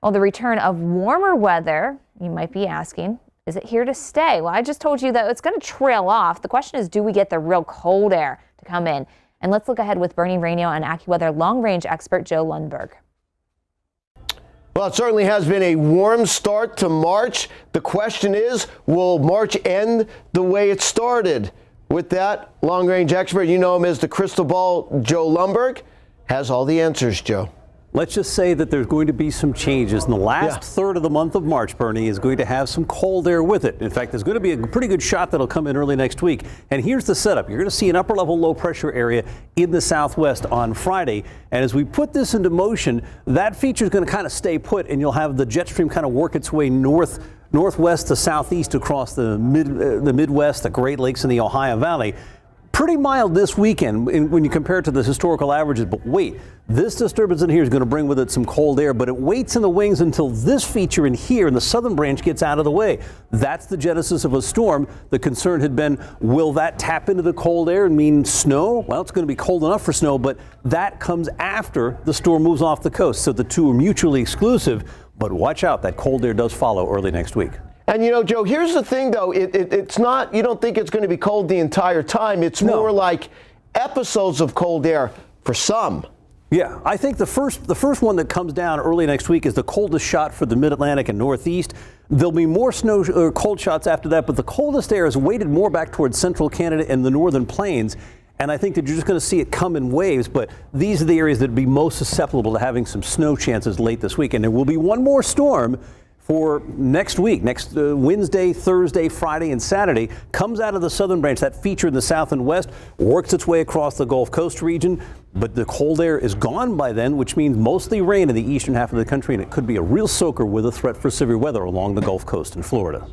Well, the return of warmer weather, you might be asking, is it here to stay? Well, I just told you that it's going to trail off. The question is, do we get the real cold air to come in? And let's look ahead with Bernie Rainio and AccuWeather long-range expert Joe Lundberg. Well, it certainly has been a warm start to March. The question is, will March end the way it started? With that, long-range expert, you know him as the crystal ball, Joe Lundberg, has all the answers, Joe. Let's just say that there's going to be some changes. In the last third of the month of March, Bernie, is going to have some cold air with it. In fact, there's going to be a pretty good shot that'll come in early next week. And here's the setup. You're going to see an upper level low pressure area in the southwest on Friday. And as we put this into motion, that feature is going to kind of stay put, and you'll have the jet stream kind of work its way northwest to southeast across the Midwest, the Great Lakes, and the Ohio Valley. Pretty mild this weekend when you compare it to the historical averages. But wait, this disturbance in here is going to bring with it some cold air, but it waits in the wings until this feature in here in the southern branch gets out of the way. That's the genesis of a storm. The concern had been, will that tap into the cold air and mean snow? Well, it's going to be cold enough for snow, but that comes after the storm moves off the coast. So the two are mutually exclusive. But watch out, that cold air does follow early next week. And, you know, Joe, here's the thing, though. It's not, you don't think it's going to be cold the entire time. It's more like episodes of cold air for some. Yeah, I think the first one that comes down early next week is the coldest shot for the Mid-Atlantic and Northeast. There'll be more snow or cold shots after that, but the coldest air is weighted more back towards central Canada and the northern plains. And I think that you're just going to see it come in waves, but these are the areas that would be most susceptible to having some snow chances late this week. And there will be one more storm for next week, next Wednesday, Thursday, Friday, and Saturday, comes out of the southern branch. That feature in the south and west works its way across the Gulf Coast region, but the cold air is gone by then, which means mostly rain in the eastern half of the country, and it could be a real soaker with a threat for severe weather along the Gulf Coast in Florida.